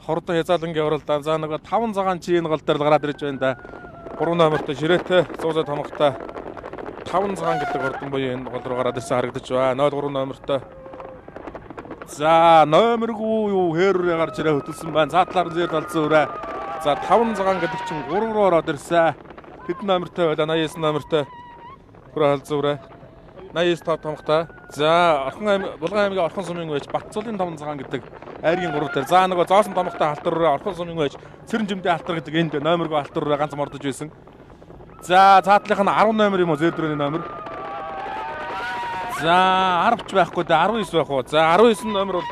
Хордон Хязаалангийн уралдаан. За нөгөө 5 цагаан чинь гол дээр гараад ирж байна да. 3 номертой Ширээтэй 100 томогтой 5 цагаан гэдэг хордон буюу энэ гол руу гараад ирсэн харагдаж байна. 03 номертой. За номергүй юу хээрээ гарч ирээ хөтөлсөн байна. Цаатлаар зэр талцсан үрээ. За 5 цагаан гэдэг чинь 3 руу ороод ирсэн. Хэдэн номертой байлаа? 89 номертой. Хүрээ халзсан үрээ. 89 томогтой. За Булган аймгийн Орхон сумын байж Батцуулын 5 цагаан гэдэг айргийн 3 дээр. За нөгөө зоосон томогтой халтар үрээ Орхон сумын байж Цэрэн жимдээ халтар гэдэг энд номергүй халтар үрээ ганц мордож байсан. За цаатлынх нь 10 номер юм уу зэдрүүний номер. За 10 ч байхгүй да 19 байх уу. За 19 номер бол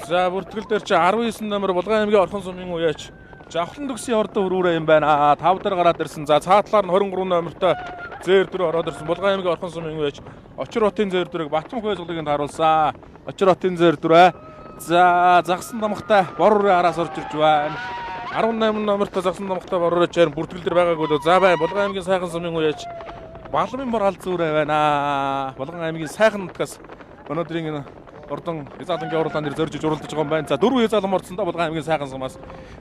за бүртгэл дээр чи 19 номер Булган аймгийн Орхон сумын үеч Жавхлан төгсийн хордон хөрүүрээ юм байна. 5 дээр гараад ирсэн. За цаатлаар нь 23 номертой зэр дөрөв ороод ирсэн. Булган аймгийн Орхон сумын үеч Очир хотын зэр дөрөв Батмөх байцуулгыг харуулсан. Очир хотын зэр дөрөв. За загсан домогтой борроо араас орж ирж байна. 18 номертой загсан домогтой борроо чаар бүртгэл дээр байгаагүй лөө. За бай Булган аймгийн сайхан сумын үеч Балмын бор алзуурай байна. Булган аймгийн сайхан нутгаас өнөөдрийн энэ Ордон Хязаалангийн уралдаан дээр зорж уралдаж байгаа юм байна. За 4 Хязаалан орцсон да Булган аймгийн сайхан сумаас.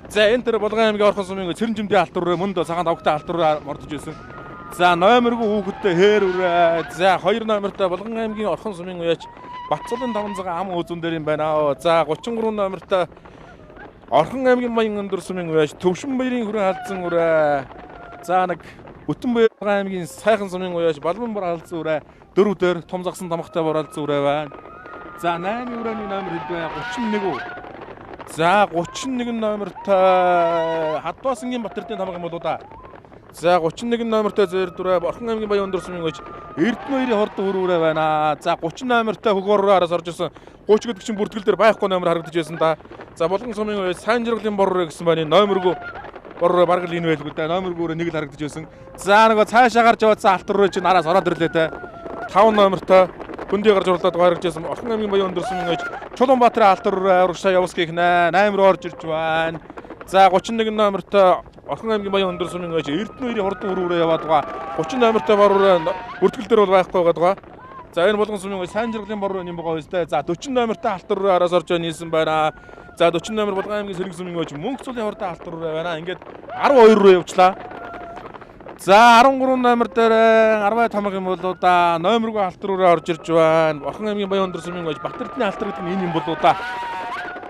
За энэ тэр Булган аймгийн Орхон сумын Цэрэн жимдээ алтураа мөн дөө цагаан тавгтай алтураа мордож байсан. За номергүй хүүхэдтэй хээр үрээ. За 2 номертой Булган аймгийн Орхон сумын үеч Батцуулын 5 цагаан ам үзүүн дээр юм байна. За 33 номертой Орхон аймгийн Баян өндөр сумын үеч Төвшин баярын хүрээ халдсан үрээ. За нэг Бүтэн Булган аймгийн сайхан сумын үеч Балмын бор алдсан үрээ 4 дээр том загсан тамхтай бор алдсан үрээ байна. За 8 өрөөний номер хэд вэ? 31 үү? За 31 номертой Хадбаасангийн Батэрдийн тамга юм болоо да. За 31 номертой зэр дүрээ Орхон аймгийн Баян өндөр сумын үеч Эрдэнэ 2-ийн хордон хөрүүрээ байна. За 30 номертой Хөгөөрөө араас орж ирсэн. 30 гэдэг чинь бүртгэл дээр байхгүй номер харагдаж байсан да. За Булган сумын үеч Сайн жиргэлийн борроо гэсэн байна. Номергүй борроо бараг л энэ байлгүй да. Номергүй нэг л харагдаж байсан. За нөгөө цаашаа гарч яваадсан алтар руу чинь араас ороод ирлээ те. 5 номертой Бүндий гарч урлаад гаргаж ирсэн. Орхон аймгийн Баян өндөр сумын үеч Чулуунбаатарын алтар урагшаа явуулсгийг 8 руу орж ирж байна. За 31 номертой Орхон аймгийн Баян өндөр сумын үеч Эрдэнэ 2-ийн хордон хөрүүрээ яваад байгаа. 30 номертой борроо бүртгэл дээр бол байхгүй байгаа. За энэ Булган сумын үеч Сайн жиргэлийн борроо юм байгаа үстэй. За 40 номертой алтар руу араас орж нийсэн байна. За 40 номер Булган аймгийн Сэрэг сумын үеч Мөнх цулын хордон алтар руу байна. Ингээд 12 руу явчлаа. За 13 номер дээр 10 тамга юм болоо да. Номергүй алтар руу орж ирж байна. Орхон аймгийн Баян өндөр сумын үеч Батэрдний алтар гэдэг нь энэ юм болоо да.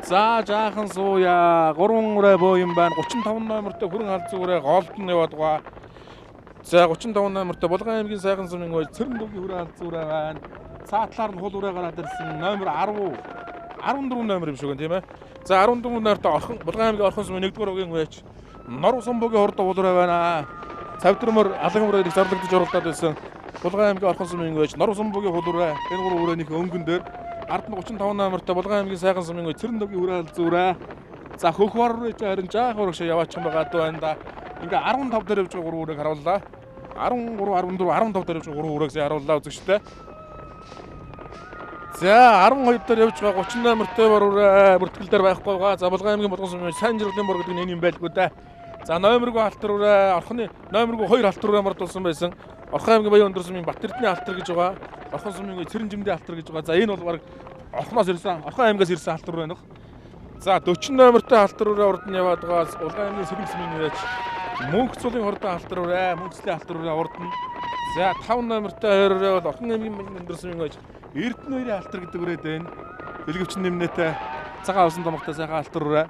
За жаахан сууя 3 үрээ боо юм байна. 35 номертой хүрэн халзуу үрээ голд нь яваад байгаа. За 35 номертой Булган аймгийн сайхан сумын үеч Цэрэн дүүгийн хүрэн халзуу үрээ байна. Цаатлаар нь хул үрээ гараад ирсэн. Номер 14 номер юм шиг байна тийм ээ. За 14 номертой Булган аймгийн Орхон сумын 1-р угийн үеч Нор Усанбогийн хордон хул үрээ байна. Цавдрмөр алган үрээр их зарлагдаж оролдоод байсан. Булган аймгийн Орхон сумын үеч Нор Усанбогийн хул үрээ энэ 3 үрээнийхээ өнгөн дээр ард нь 35 номертой Булган аймгийн сайхан сумын үеч Цэрэн дүүгийн хүрээ халзуу үрээ. За хөх борроо харин жаах урагшаа яваачих байгаа байна да. Ингээ 15 дээр явж байгаа 3 үрээг харууллаа. 13, 14, 15 дээр явж байгаа 3 үрээг харууллаа үзэгчтэй. За 12 дээр явж байгаа 30 номертой борроо бүртгэл дээр байхгүй байгаа. За Булган аймгийн Булган сумын Сайн жиргэлийн бор гэдэг нь энэ юм байлгүй да. За номергүй алтар үрээ Орхоны номергүй 2 алтар үрээ мордулсан байсан. Орхон аймгийн Баян өндөр сумын Батэрдний алтар гэж байгаа. Орхон сумын Цэрэн жимдээ алтар гэж байгаа. За энэ бол баг Орхоноос ирсэн, Орхон аймгаас ирсэн алтар үрээ нөх. За 40 номертой алтар үрээ урд нь яваад байгаа. Булган аймгийн Сэрэг сумын үеч Мөнх цулын хордон алтар үрээ, Мөнх цулын алтар үрээ урд нь. За 5 номертой 2 үрээ бол Орхон аймгийн Баян өндөр сумын үеч Эрдэнэ 2-ийн алтар гэдэг үрээд байна. Бэлгэвчин нэмнэтэй цагаан усан томогтой сайхан алтар үрээ.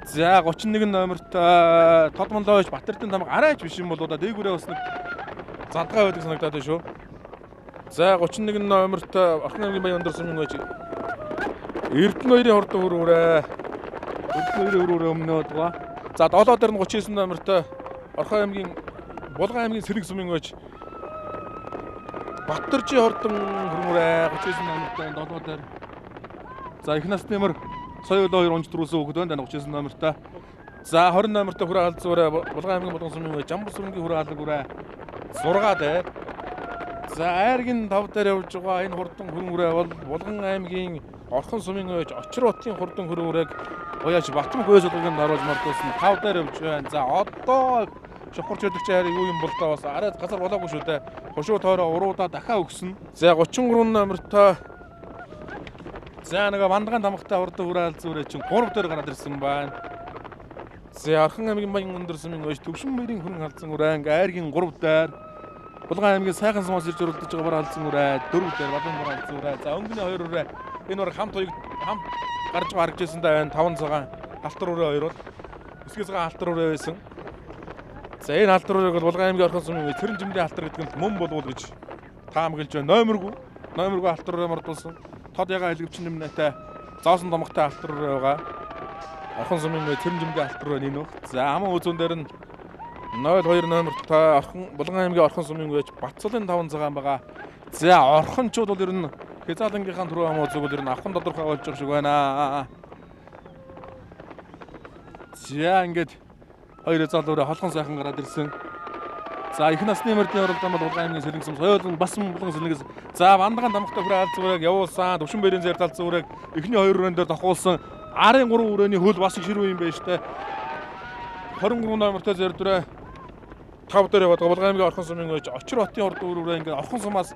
За 31 номертой Тодмонлооч Батэрдийн тамга арайч биш юм болоо да. Дээгүүрээ бас нэг задгаа байдаг санагдаад байна шүү. За 31 номертой Орхон аймгийн Баян өндөр сумын үеч Эрдэнэ 2-ийн хордон хөрүүрээ. Эрдэнэ 2-ийн хөрүүрээ өмнөөд байгаа. За 7 дээр нь 39 номертой Орхон аймгийн Булган аймгийн Сэрэг сумын үеч Батэржийн хордон хөрүүрээ 39 номертой 7 дээр. За их насны мөр Соёл 2 унж төрүүлсэн хүүхэд байна 39 номертой. За 20 номертой хүрээ халдсан үрээ Булган аймгийн Булган сумын үеч Жамбар сүрэнгийн хүрээ халдаг үрээ 6 дээр. За айргийн 5 дээр явж байгаа энэ хурдан хөрөнгөрөө бол Булган аймгийн Орхон сумын үеч Очир хотын хурдан хөрөнгөрөөг уяаж Батмөх байцуулгыг оруулж мордуулсан 5 дээр явж байна. За одоо шохорч өдөгч хайр юу юм бол та бас арай газар болоогүй шүү дээ. Хошуу тойроо уруудаа дахиад өгсөн. За 33 номертой За нэг Вандагаан тамхтай хурдан хүрээ алзуурэ чинь 3 дээр гараад ирсэн байна. За Орхон аймгийн Баян өндөр сумын өөч Төвшин баярын хүрэн халдсан үрээ айргийн 3 дээр Булган аймгийн сайхан сумаас ирж уралдаж байгаа бар халдсан үрээ 4 дээр Балан бар халдсан үрээ. За өнгөний 2 үрээ энэ баг хамт гарч байгаа харагдажсэн да байна. 5 цагаан алтар үрээ 2 бол өсгөө цагаан алтар үрээ байсан. За энэ алтар үрийг бол Булган аймгийн Орхон сумын цэрэн жимдийн алтар гэдэг нь мөн болов гэж таамаглаж байна. Номергүй алтар үрээ мордулсан. Тод яга хэлгэвчин нэмнэтэй зоосон домогтой алтар үрээ байгаа. Орхон сумын цэрэн жимдийн алтар үрээ нинөх. За хамаа үзүүн дээр нь 02 номертой Булган аймгийн Орхон сумын ууч Батцолын 5 цагаан байгаа. За орхончууд бол ер нь Хязаалангийнхаа түрүү хамаа үзүүг бол ер нь авхан тодорхой болж байгаа шиг байна. За ингээд хоёр залуураа холхон сайхан гараад ирсэн. За их насны мөрдийн оролдоон бол Булган аймгийн Сэлэнг сум соёлын бас Булган Сэлэнгээс за Вандагаан тамхтай хүрээ алзуурыг явуулсан. Төвшин баярын зэр талзуурыг эхний 2 өрөөнд дээр тохиулсан. Арын 3 өрөөний хөл бас их ширүү юм байна штэ. 23 номертой зэр дүрээ 5 дээр яваад Булган аймгийн Орхон сумын өөч Очир хотын урд өрөөрөө ингээд Орхон сумаас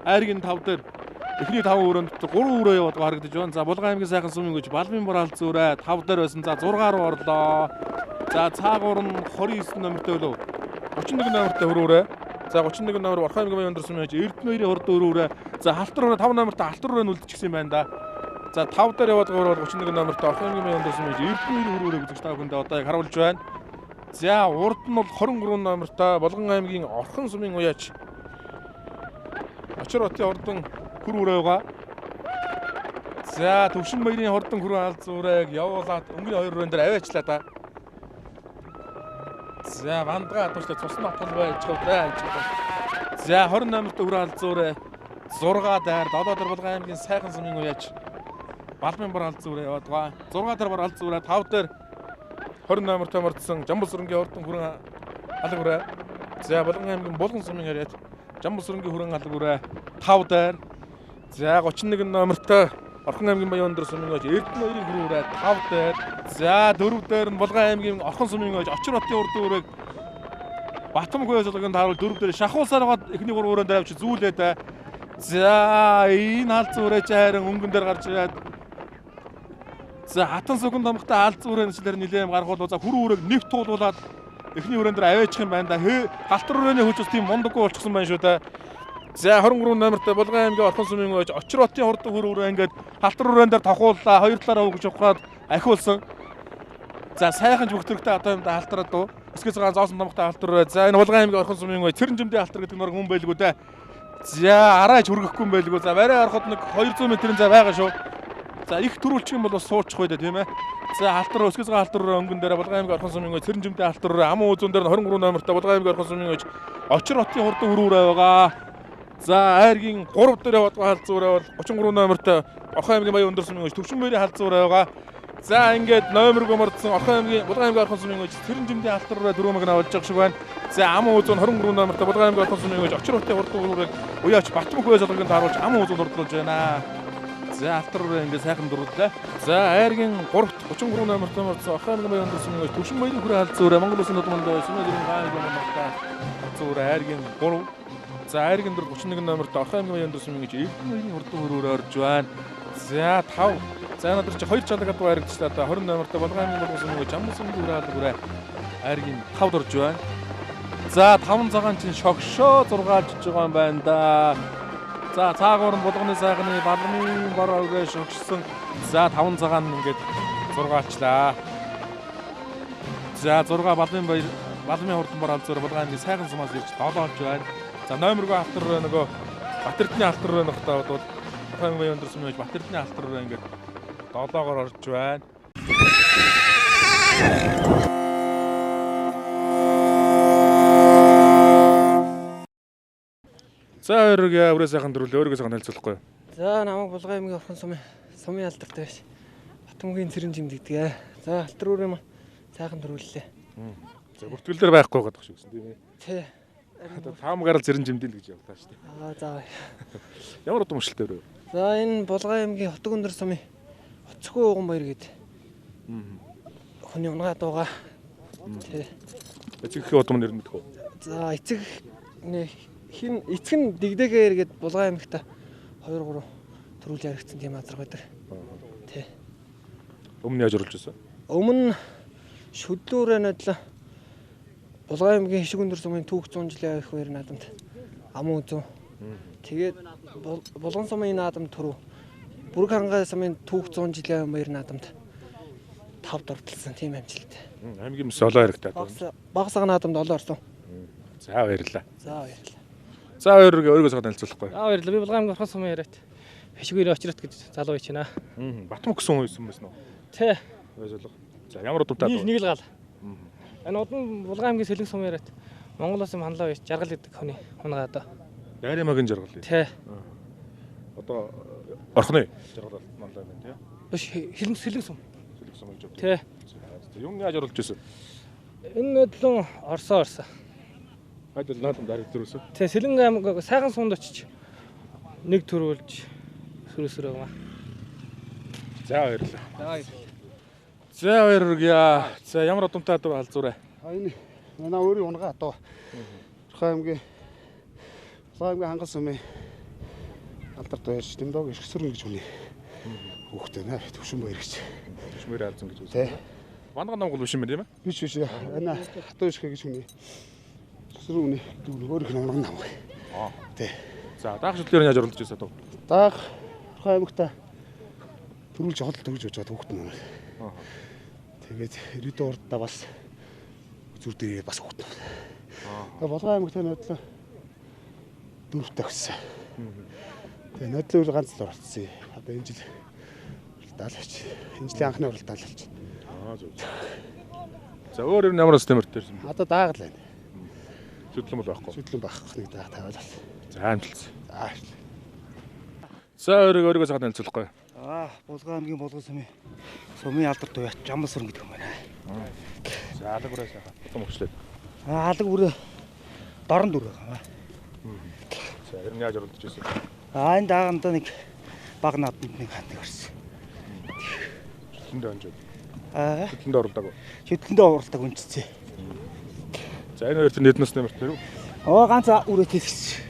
айргийн 5 дээр эхний 5 өрөөнд 3 өрөө яваад харагдаж байна. За Булган аймгийн сайхан сумын өөч Балмын бар алзуураа 5 дээр байсан. За 6 руу орлоо. За цаагуур нь 29 номертой болов. 31 номертой хөрөөрэй. За 31 номер Орхон аймгийн Баян өндөр сумын өөч Эрдэнэгийн урд өрөөрэй. За халтар өрөө 5 номертой халтар өрөө үлдчихсэн юм байна да. За 5 дээр яваад гоор бол 31 номертой Орхон аймгийн Баян өндөр сумын өөч Эрдэнэгийн өрөөрэй гэж та бүхэндээ одоо яг харуулж байна. За урд нь бол 23 номертой Булган аймгийн Орхон сумын уяач Очир хотын хурдан хүр өрөө байгаа. За Төвшин баярын хурдан хүрэн алзуурыг явуулаад өнгөний 2 өрөөнд дээр аваачлаа да. За Вандагаан атууштай цусны атгал байж байгаа. За 20 номертой хүрэн алзуурыг 6 дээр 7 дээр Булган аймгийн сайхан сумын уяач Балмын бар алзуурыг яваад байгаа. 6 дээр бар алзуураа 5 дээр 20 номертой мордсон Жамбулсүрэнгийн хурдан хүрэн алга үрээ. За Булган аймгийн Булган сумын харьяат Жамбулсүрэнгийн хүрэн алга үрээ 5 дээр. За 31 номертой Орхон аймгийн Баян өндөр сумын өөч Эрдэнэ 2-ын хүрэн үрээ 5 дээр. За 4 дээр нь Булган аймгийн Орхон сумын өөч Очир хотын урд өрөөг Батмгүй ажиллагаанд харуул 4 дээр шахуулсаар гад эхний 3 өрөөнд авч зүүлээд. За энэ алзуурэ чайран өнгөн дээр гарч ирээд за хатан сүгэн тамхтай алзуурын нэслэр нилэм гаргуул за хүр өрөөг нэвт туулуулаад эхний өрөөнд дээр аваачих юм байна да. Халтар өрөөний хүчс тийм мондоггүй болчихсон байна шүү да. За 23 номертой Булган аймгийн Орхон сумын өөч Очир хотын хурдан хүр өрөө ингээд халтар өрөөнд дээр тохиуллаа. Хоёр талаараа өгч явахад ахиулсан. За сайхан зүгтөрхтэй одоо юм да халтараад дуу. Өсгөө цагаан зоосон тамхтай халтар өрөө. За энэ Булган аймгийн Орхон сумын өөч цэрэн жимдийн халтар гэдэг нэг хүн байлгүй да. За арайч хүргэхгүй юм байлгүй. За барай ороход нэг 200 м-ийн зай байгаа шүү. За их төрүүлчих юм бол бас суучих байх тийм ээ. За халтар өсгөө цагаан халтар өрөө өнгөн дээр Булган аймгийн Орхон сумын өөч цэрэн жимдийн халтар өрөө аман үзүүн дээр 23 номертой Булган аймгийн Орхон сумын өөч Очир хотын хурдан хүр өрөө байгаа. За айргийн 3 дээр яваад халдзуураа бол 33 номертой Орхон аймгийн Баян өндөр сумын өөч Төвшин баярын халдзуураа байгаа. За ингээд номергүй мордсон Орхон аймгийн Булган аймгийн Орхон сумын өөч цэрэн жимдийн халтар өрөө 4 мэгнэ болж байгаа шиг байна. За аман үзүүн 23 номертой Булган аймгийн Орхон сумын өөч Очир хотын хурдан хүр өрөөг уяач Батмгүй залганд харуулж аман үзүүн дурдлуулж байна. За алтар өрөө ингээд сайхан дурлаа. За айргийн 3-т 33 номертой мордсон Орхон аймгийн Баян өндөр сумын өөч Төвшин баярын хүрээ халдзуураа Монгол Улсын нутманд сумын дөрвөн гайгүй номертой халдзуураа айргийн 3. За айргийн 31 номертой Орхон аймгийн Баян өндөр сумын өөч Эрдэнэгийн хурдан хүр өрөө орж байна. За 5. За надад чи 2 чалагад байрагдчихлаа да 20 номертой Булган аймгийн Булган сумын өөч Жамбулсүрэнгийн хүрээ алга хүрээ айргийн 5 дорж байна. За 5 цагаан чин шогшоо 6 жиж байгаа юм байна да. За цаагуур нь Булганы сайхны Балмын бар өрөө шогшсон. За 5 цагаан ингээд 6 алчлаа. За 6 Балмын хурдан бар алзуураа Булган аймгийн сайхан сумаас ирж 7 болж байна. За номергүй алтар нөгөө Батэрдний алтар өрөө нөхтэй бол Орхон аймгийн өндөр сумын өөч Батэрдний алтар өрөө ингээд 7-оор орж байна. За хоёрыг өрөө сайхан дөрвөл өөрийгөө сайхан хэлцүүлэхгүй. За намайг Булган аймгийн Орхон сумын алдартай биш. Батмгийн цэрэн жимдэгдэг. За алтар өрөө маань сайхан дөрвөллээ. За бүртгэл дээр байхгүй байгаа шүү гэсэн тийм ээ. Тий. Таам гарал цэрэн жимдэл гэж явлаа шүү дээ. За. Ямар удамшлтай вэ? За энэ Булган аймгийн Хотог өндөр сумын Хоцгүй ууган баяр гэдэг. Хүний унгаа дууга. Тий. Эцэг удам нэр мэдэх үү? За эцэг нь дигдэгээр гээд Булган аймагта 2 3 төрүүлж яригдсан тийм азар байдаг. Тий. Өмнө яаж оруулж байсан? Өмнө шүдлүүрээ надлаа Булган аймгийн Хишиг өндөр сумын түүх 100 жилийн их баяр наадамд амун үзв. Тэгээд Булган сумын наадам төрөв. Бүрэг хангай сумын түүх 100 жилийн баяр наадамд 5 дурдсан тийм амжилттай. Аймгийн мөс олоо хэрэгтэй. Багас сага наадамд олоо орсон. За баярлалаа. За баярлалаа. За өөрийгөө танилцуулахгүй. Баярлалаа. Би Булган аймгийн Орхон сумын яриат Хишиг баярын очрот гэж залуу байж байна. Батмаг гэсэн хүн байсан байсан уу? Тий. Баярлалаа. За ямар удамтай дуу? Нэг л гал. Энэ удам Булган аймгийн Сэлэнг сумын яриат Монголоос юм ханлаа байж жаргал гэдэг хүний хунгаа одоо. Дайрамагийн жаргал. Тий. Одоо орхны жаргал манлаа байна тий. Биш Сэлэнг сум. Сэлэнг сум гэж боддог. Тий. Юм яаж оруулж байсан? Энэ өдлөн орсон. Хайдал наадам дараг дөрөөсөө. Тий Сэлэнг аймаг сайхан сумд очиж нэг төрүүлж сүрсрөө юм аа. За баярлалаа. За баярлалаа. За баярлалаа. За ямар удамтай дуу алзуурай. Энэ манай өөрийн унгаа одоо Орхон аймгийн хангал сумын алдарт байж Дэмдог Иргэсүрэн гэж хүний хүүхдээ нэ Төвшин баяр гэж. Төвшмөр алзан гэж Тий. үзсэн. Ванга Монгол биш юм байна тийм ээ? Биш. Энэ хатуу ишгэ гэж хүний Иргэсүрэн хүний дүү өөрийнх нь унгаа нам. Тий. За даах шүтлээр яаж оруулж байсан дуу? Даах Орхон аймагта төрүүлж хол төгж очоод хүүхд нь. Тэгээд ирээдүйн урдаа бас зүр дээрээ бас хүүхд. Булган аймагт нодлоо дөрөвтэй өгсөн. Тэгээ нодлоо үл ганц л оролцсон. Одоо энэ жил уралдаал авч. Энэ жилийн анхны уралдаал авч. Зөв. За өөр ямар ус тэмэртэй юм? Одоо даагаад л байна. Шүтлэн бол байхгүй. Шүтлэн байхгүй нэг дааг тавиалаа. За амжилт. За өөрийгөө танилцуулахгүй. Булган аймгийн Булган сумын алдарт туяач Жамбалсүрэн гэдэг юм байна. За алаг бүрээ сайхан. Том өгчлээ. Алаг бүрээ дорн дүр байгаа. За ер нь яаж оруулж байсан? Энэ даагандаа нэг баг наадманд нэг хандаг орсон. Шүтлэндээ онжоо. Шүтлэндээ оруулдаг. Шүтлэндээ уралдаг үнцээ. За энэ хоёр нэднэс нэмэртэй юу? Ганц үрээтэй гэсэн.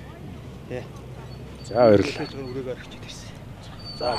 Тий. За баярлалаа. Үрээгээр очиж ирсэн. За.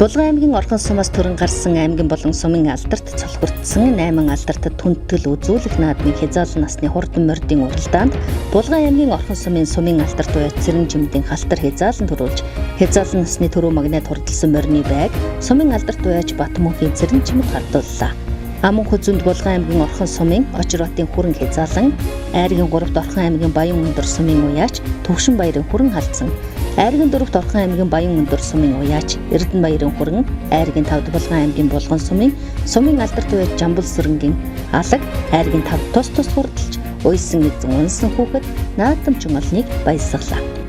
Булган аймгийн Орхон сумаас төрөн гарсан аймгийн болон сумын алдарт цолхурдсан 8 алдартад түнтгэл үзүүлэх наадмын хязгаарлан насны хурдан мордын уралдаанд Булган аймгийн Орхон сумын алдарт туяач Цэрэн жимдийн халтар хязгаарлан төрүүлж хязгаарлан насны төрөө магнайд хурдалсан морины байг сумын алдарт туяач Батмөнхийн Цэрэн жимд хардууллаа. Аман хүзүнд Булган аймгийн Орхон сумын очротын хүрэн хязгаарлан, Айргийн 3-т Орхон аймгийн Баян өндөр сумын уяач Төвшин баярын хүрэн халдсан. Айргийн 4-т Орхон аймгийн Баян өндөр сумын уяач Эрдэнэ баярын хүрэн, Айргийн 5-т Булган аймгийн Булган сумын алдарт туяач Жамбалсүрэнгийн алаг, Айргийн 5 тус хурдалж уйсан эзэн унсан хүүхэд наадамчин олныг баясгалаа.